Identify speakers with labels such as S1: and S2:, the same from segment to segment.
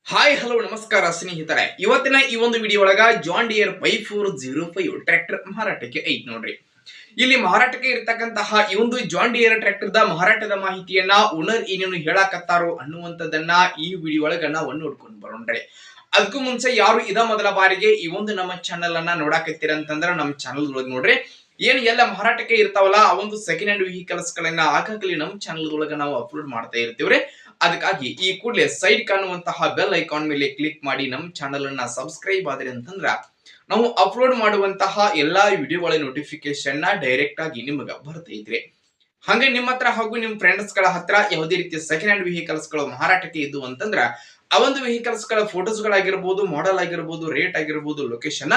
S1: Hi hello ನಮಸ್ಕಾರ ಸ್ನೇಹಿತರೆ, ಇವತ್ತಿನ ಈ ಒಂದು ವಿಡಿಯೋ ಒಳಗ ಜಾನ್ ಡಿಯರ್ 5405 ಟ್ರ್ಯಾಕ್ಟರ್ ಮಾರಾಟಕ್ಕೆ ಐತ್ ನೋಡ್ರಿ. ಇಲ್ಲಿ ಮಾರಾಟಕ್ಕೆ ಇರತಕ್ಕಂತಹ ಈ ಒಂದು ಜಾನ್ ಡಿಯರ್ ಟ್ರ್ಯಾಕ್ಟರ್ ದ ಮಾರಾಟದ ಮಾಹಿತಿಯನ್ನ ಓನರ್ ಏನೇನು ಹೇಳಾಕತ್ತಾರೋ ಅನ್ನುವಂಥದ್ದನ್ನ ಈ ವಿಡಿಯೋ ಒಳಗ ನಾವು ನೋಡ್ಕೊಂಡು ಬರೋಣ್ರಿ. ಅದಕ್ಕೂ ಮುಂಚೆ ಯಾರು ಇದ ಮೊದಲ ಬಾರಿಗೆ ಈ ಒಂದು ನಮ್ಮ ಚಾನೆಲ್ ಅನ್ನ ನೋಡಾಕತ್ತೀರ ಅಂತಂದ್ರ ನಮ್ಮ ಚಾನೆಲ್ ಒಳಗೆ ನೋಡ್ರಿ, ಏನ್ ಎಲ್ಲ ಮಾರಾಟಕ್ಕೆ ಇರ್ತಾವಲ್ಲ ಆ ಒಂದು ಸೆಕೆಂಡ್ ಹ್ಯಾಂಡ್ ವೆಹಿಕಲ್ಸ್ ಗಳನ್ನ ಆಗಾಗಲೇ ನಮ್ಮ ಚಾನೆಲ್ ಒಳಗ ನಾವು ಅಪ್ಲೋಡ್ ಮಾಡ್ತಾ ಇರ್ತೀವ್ರಿ. ಅದಕ್ಕಾಗಿ ಈ ಕೂಡಲೇ ಸೈಡ್ ಕಾಣುವಂತಹ ಬೆಲ್ ಐಕಾನ್ ಮೇಲೆ ಕ್ಲಿಕ್ ಮಾಡಿ ನಮ್ಮ ಚಾನೆಲ್ ಅನ್ನ ಸಬ್ಸ್ಕ್ರೈಬ್ ಆದ್ರಿ ಅಂತಂದ್ರ ನಾವು ಅಪ್ಲೋಡ್ ಮಾಡುವಂತಹ ಎಲ್ಲಾ ವಿಡಿಯೋಗಳ ನೋಟಿಫಿಕೇಶನ್ ಡೈರೆಕ್ಟ್ ಆಗಿ ನಿಮಗೆ ಬರ್ತೈತ್ರಿ. ಹಂಗೆ ನಿಮ್ಮ ಹತ್ರ ಹಾಗೂ ನಿಮ್ ಫ್ರೆಂಡ್ಸ್ ಗಳ ಹತ್ರ ಯಾವುದೇ ರೀತಿಯ ಸೆಕೆಂಡ್ ಹ್ಯಾಂಡ್ ವೆಹಿಕಲ್ಸ್ ಗಳು ಮಾರಾಟಕ್ಕೆ ಇದ್ದು ಅಂತಂದ್ರ ಆ ಒಂದು ವೆಹಿಕಲ್ಸ್ ಗಳ ಫೋಟೋಸ್ ಗಳಾಗಿರ್ಬೋದು, ಮಾಡೆಲ್ ಆಗಿರ್ಬೋದು, ರೇಟ್ ಆಗಿರ್ಬೋದು, ಲೊಕೇಶನ್,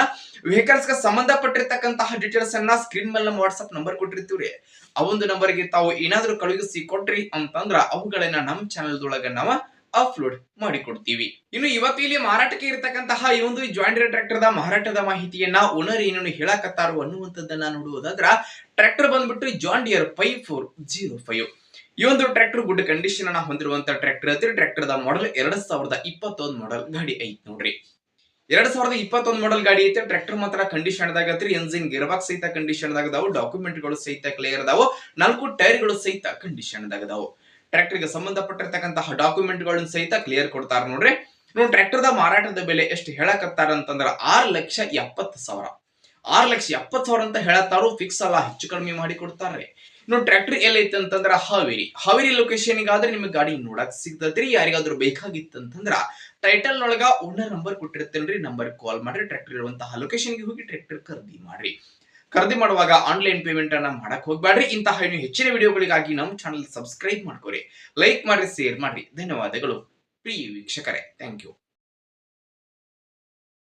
S1: ವೆಹಿಕಲ್ಸ್ ಗೆ ಸಂಬಂಧಪಟ್ಟಿರ್ತಕ್ಕಂತಹ ಡೀಟೇಲ್ಸ್ ಅನ್ನ ಸ್ಕ್ರೀನ್ ಮೇಲೆ ವಾಟ್ಸ್ಆಪ್ ನಂಬರ್ ಕೊಟ್ಟಿರ್ತೀವ್ರಿ. ಆ ಒಂದು ನಂಬರ್ಗೆ ತಾವು ಏನಾದ್ರೂ ಕಳುಹಿಸಿ ಕೊಟ್ರಿ ಅಂತಂದ್ರ ಅವುಗಳನ್ನ ನಮ್ಮ ಚಾನೆಲ್ ಒಳಗ ನಾವು ಅಪ್ಲೋಡ್ ಮಾಡಿ ಕೊಡ್ತೀವಿ. ಇನ್ನು ಇವತ್ತು ಇಲ್ಲಿ ಮಾರಾಟಕ್ಕೆ ಇರತಕ್ಕಂತಹ ಈ ಒಂದು ಜಾನ್ ಡಿಯರ್ ಟ್ರ್ಯಾಕ್ಟರ್ ದ ಮಾರಾಟದ ಮಾಹಿತಿಯನ್ನ ಓನರ್ ಏನೇನು ಹೇಳಾಕತ್ತಾರೋ ಅನ್ನುವಂಥದ್ದನ್ನ ನೋಡುವುದಾದ್ರ ಟ್ರ್ಯಾಕ್ಟರ್ ಬಂದ್ಬಿಟ್ಟು ಜಾನ್ ಡಿಯರ್ 5405. ಈ ಒಂದು ಟ್ರ್ಯಾಕ್ಟರ್ ಗುಡ್ ಕಂಡೀಷನ್ ಅನ್ನ ಹೊಂದಿರುವಂತ ಟ್ರ್ಯಾಕ್ಟರ್ ಐತ್ರಿ. ಟ್ರ್ಯಾಕ್ಟರ್ ದ ಮಾಡೆಲ್ 2021 ಮಾಡೆಲ್ ಗಾಡಿ ಐತ್ ನೋಡ್ರಿ. 2021 ಮಾಡೆಲ್ ಗಾಡಿ ಐತೆ. ಟ್ರ್ಯಾಕ್ಟರ್ ಮಾತ್ರ ಕಂಡೀಷನ್ ದಾಗ ಐತ್ರಿ. ಎಂಜಿನ್ ಗೇರ್ ಬಾಕ್ಸ್ ಸಹಿತ ಕಂಡೀಷನ್ ದಾಗ ಅದಾವು. ಡಾಕ್ಯುಮೆಂಟ್ ಗಳು ಸಹಿತ ಕ್ಲಿಯರ್ ಅದಾವು. 4 ಟೈರ್ ಗಳು ಸಹಿತ ಕಂಡೀಷನ್ ದಾಗ ಅದಾವು. ಟ್ರ್ಯಾಕ್ಟರ್ ಗೆ ಸಂಬಂಧಪಟ್ಟಿರ್ತಕ್ಕಂತಹ ಡಾಕ್ಯುಮೆಂಟ್ ಗಳನ್ನ ಸಹಿತ ಕ್ಲಿಯರ್ ಕೊಡ್ತಾರ ನೋಡ್ರಿ. ಟ್ರ್ಯಾಕ್ಟರ್ ದ ಮಾರಾಟದ ಬೆಲೆ ಎಷ್ಟು ಹೇಳಕತ್ತಾರ ಅಂತಂದ್ರ 6,70,000. 6,70,000 ಅಂತ ಹೇಳತ್ತಾರು. ಫಿಕ್ಸ್ ಅಲ್ಲ, ಹೆಚ್ಚು ಕಡಿಮೆ ಮಾಡಿ ಕೊಡ್ತಾರ್ರಿ. ಇನ್ನು ಟ್ರ್ಯಾಕ್ಟರ್ ಎಲ್ಲೈತೆ ಅಂತಂದ್ರ ಹಾವೇರಿ ಲೊಕೇಶನ್ ಗಾದ್ರೆ ನಿಮಗೆ ಗಾಡಿ ನೋಡಕ್ ಸಿಗ್ತೈತ್ರಿ. ಯಾರಿಗಾದ್ರೂ ಬೇಕಾಗಿತ್ತಂತಂದ್ರ ಟೈಟಲ್ ಒಳಗ ಓನರ್ ನಂಬರ್ ಕೊಟ್ಟಿರ್ತೇನ್ರಿ, ನಂಬರ್ ಕಾಲ್ ಮಾಡ್ರಿ. ಟ್ರ್ಯಾಕ್ಟರ್ ಇರುವಂತಹ ಲೊಕೇಶನ್ ಗೆ ಹೋಗಿ ಟ್ರ್ಯಾಕ್ಟರ್ ಖರೀದಿ ಮಾಡ್ರಿ. ಖರೀದಿ ಮಾಡುವಾಗ ಆನ್ಲೈನ್ ಪೇಮೆಂಟ್ ಅನ್ನ ಮಾಡಕ್ ಹೋಗ್ಬೇಡ್ರಿ. ಇಂತಹ ಇನ್ನು ಹೆಚ್ಚಿನ ವಿಡಿಯೋಗಳಿಗಾಗಿ ನಮ್ಮ ಚಾನಲ್ ಸಬ್ಸ್ಕ್ರೈಬ್ ಮಾಡ್ಕೊರಿ, ಲೈಕ್ ಮಾಡ್ರಿ, ಶೇರ್ ಮಾಡ್ರಿ. ಧನ್ಯವಾದಗಳು ಪ್ರಿಯ ವೀಕ್ಷಕರೇ. Thank you.